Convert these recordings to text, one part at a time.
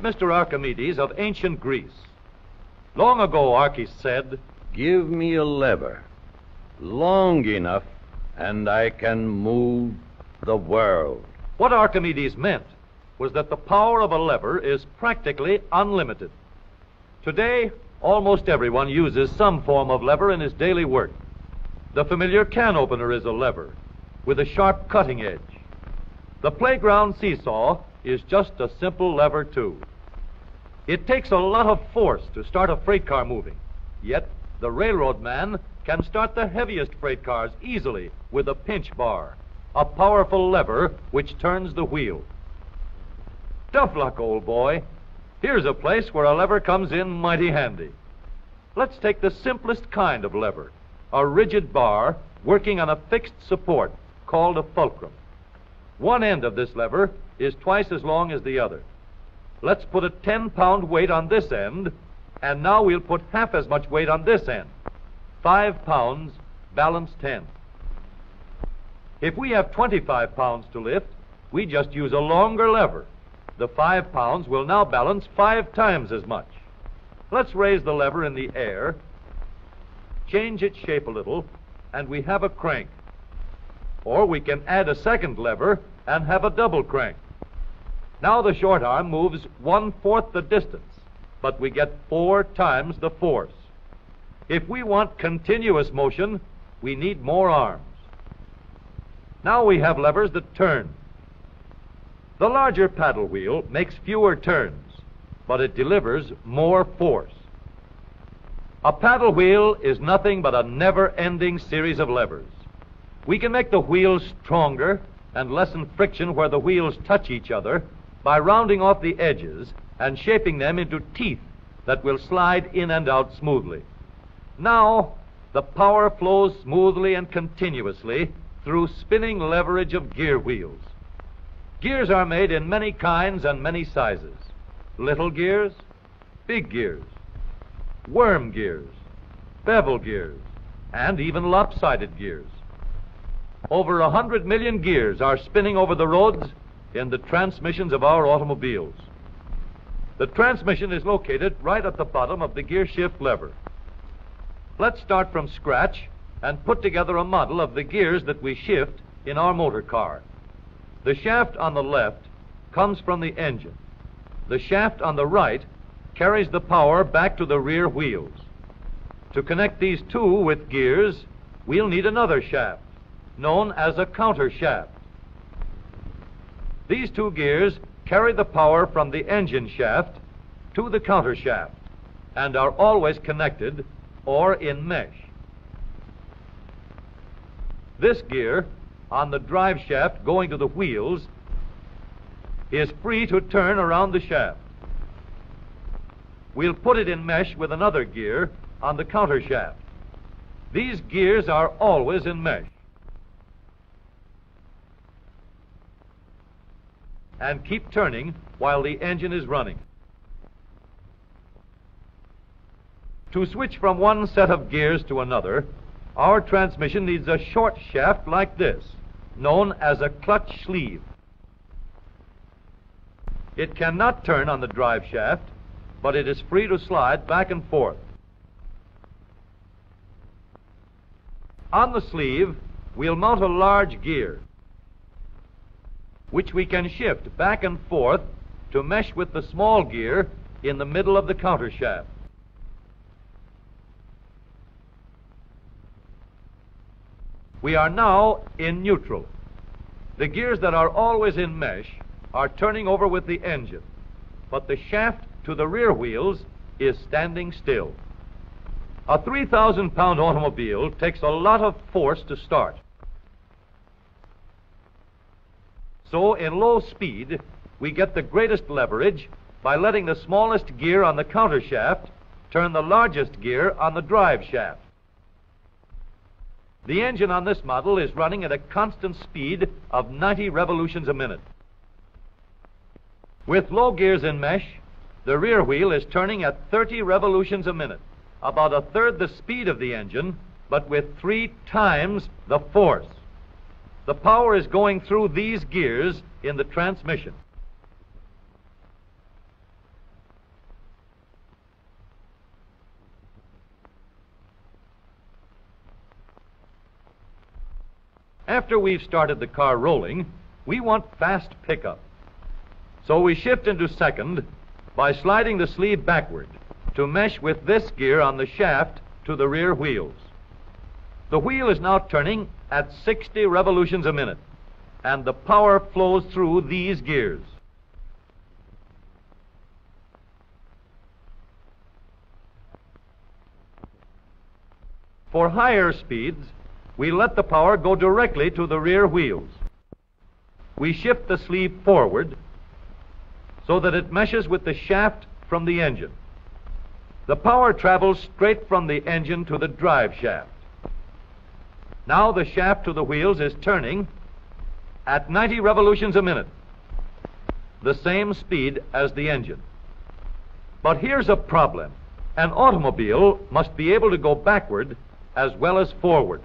Mr. Archimedes of ancient Greece. Long ago, Archis said, "Give me a lever long enough, and I can move the world." What Archimedes meant was that the power of a lever is practically unlimited. Today, almost everyone uses some form of lever in his daily work. The familiar can opener is a lever with a sharp cutting edge. The playground seesaw is just a simple lever, too. It takes a lot of force to start a freight car moving, yet the railroad man can start the heaviest freight cars easily with a pinch bar, a powerful lever which turns the wheel. Tough luck, old boy. Here's a place where a lever comes in mighty handy. Let's take the simplest kind of lever, a rigid bar working on a fixed support called a fulcrum. One end of this lever is twice as long as the other. Let's put a 10-pound weight on this end, and now we'll put half as much weight on this end. 5 pounds, balance 10. If we have 25 pounds to lift, we just use a longer lever. The 5 pounds will now balance 5 times as much. Let's raise the lever in the air, change its shape a little, and we have a crank. Or we can add a second lever and have a double crank. Now the short arm moves 1/4 the distance, but we get 4 times the force. If we want continuous motion, we need more arms. Now we have levers that turn. The larger paddle wheel makes fewer turns, but it delivers more force. A paddle wheel is nothing but a never-ending series of levers. We can make the wheels stronger and lessen friction where the wheels touch each other by rounding off the edges and shaping them into teeth that will slide in and out smoothly. Now, the power flows smoothly and continuously through spinning leverage of gear wheels. Gears are made in many kinds and many sizes. Little gears, big gears, worm gears, bevel gears, and even lopsided gears. Over 100 million gears are spinning over the roads in the transmissions of our automobiles. The transmission is located right at the bottom of the gear shift lever. Let's start from scratch and put together a model of the gears that we shift in our motor car. The shaft on the left comes from the engine. The shaft on the right carries the power back to the rear wheels. To connect these two with gears, we'll need another shaft, known as a counter shaft. These two gears carry the power from the engine shaft to the counter shaft and are always connected or in mesh. This gear on the drive shaft going to the wheels is free to turn around the shaft. We'll put it in mesh with another gear on the counter shaft. These gears are always in mesh and keep turning while the engine is running. To switch from one set of gears to another, our transmission needs a short shaft like this, known as a clutch sleeve. It cannot turn on the drive shaft, but it is free to slide back and forth. On the sleeve, we'll mount a large gear, which we can shift back and forth to mesh with the small gear in the middle of the counter shaft. We are now in neutral. The gears that are always in mesh are turning over with the engine, but the shaft to the rear wheels is standing still. A 3,000-pound automobile takes a lot of force to start. So in low speed, we get the greatest leverage by letting the smallest gear on the counter shaft turn the largest gear on the drive shaft. The engine on this model is running at a constant speed of 90 revolutions a minute. With low gears in mesh, the rear wheel is turning at 30 revolutions a minute, about a third the speed of the engine, but with 3 times the force. The power is going through these gears in the transmission. After we've started the car rolling, we want fast pickup. So we shift into second by sliding the sleeve backward to mesh with this gear on the shaft to the rear wheels. The wheel is now turning at 60 revolutions a minute, and the power flows through these gears. For higher speeds, we let the power go directly to the rear wheels. We shift the sleeve forward so that it meshes with the shaft from the engine. The power travels straight from the engine to the drive shaft. Now the shaft to the wheels is turning at 90 revolutions a minute, the same speed as the engine. But here's a problem. An automobile must be able to go backward as well as forward.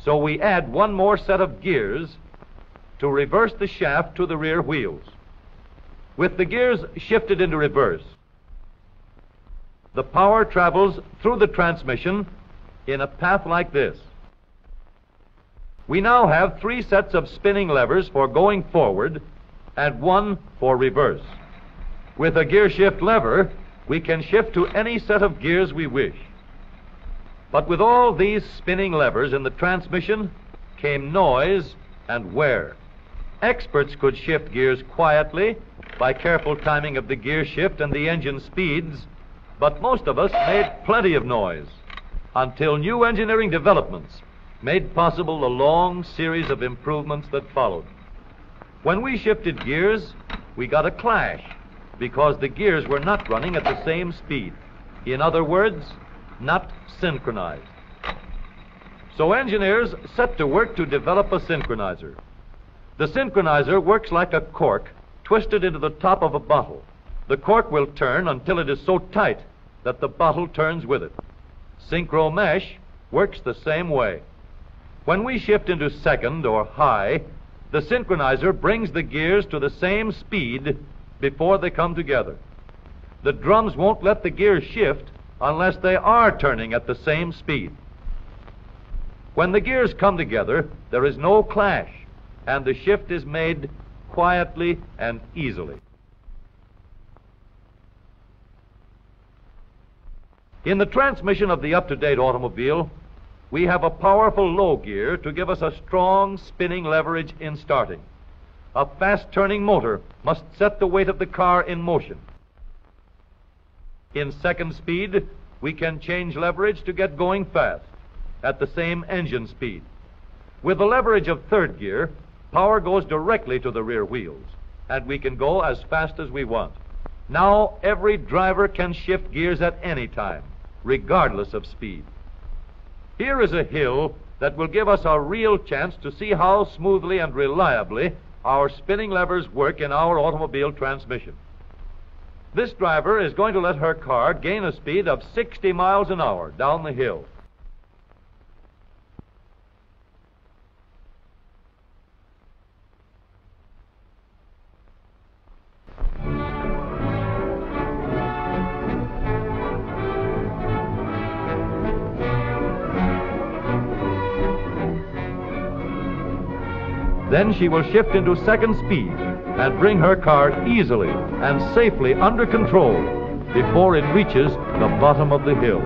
So we add one more set of gears to reverse the shaft to the rear wheels. With the gears shifted into reverse, the power travels through the transmission in a path like this. We now have 3 sets of spinning levers for going forward and 1 for reverse. With a gear shift lever, we can shift to any set of gears we wish. But with all these spinning levers in the transmission came noise and wear. Experts could shift gears quietly by careful timing of the gear shift and the engine speeds, but most of us made plenty of noise until new engineering developments made possible the long series of improvements that followed. When we shifted gears, we got a clash because the gears were not running at the same speed. In other words, not synchronized. So engineers set to work to develop a synchronizer. The synchronizer works like a cork twisted into the top of a bottle. The cork will turn until it is so tight that the bottle turns with it. Synchro mesh works the same way. When we shift into second or high, the synchronizer brings the gears to the same speed before they come together. The drums won't let the gears shift unless they are turning at the same speed. When the gears come together, there is no clash, and the shift is made quietly and easily. In the transmission of the up-to-date automobile, we have a powerful low gear to give us a strong spinning leverage in starting. A fast-turning motor must set the weight of the car in motion. In second speed, we can change leverage to get going fast at the same engine speed. With the leverage of third gear, power goes directly to the rear wheels, and we can go as fast as we want. Now every driver can shift gears at any time, regardless of speed. Here is a hill that will give us a real chance to see how smoothly and reliably our spinning levers work in our automobile transmission. This driver is going to let her car gain a speed of 60 miles an hour down the hill. Then she will shift into second speed and bring her car easily and safely under control before it reaches the bottom of the hill.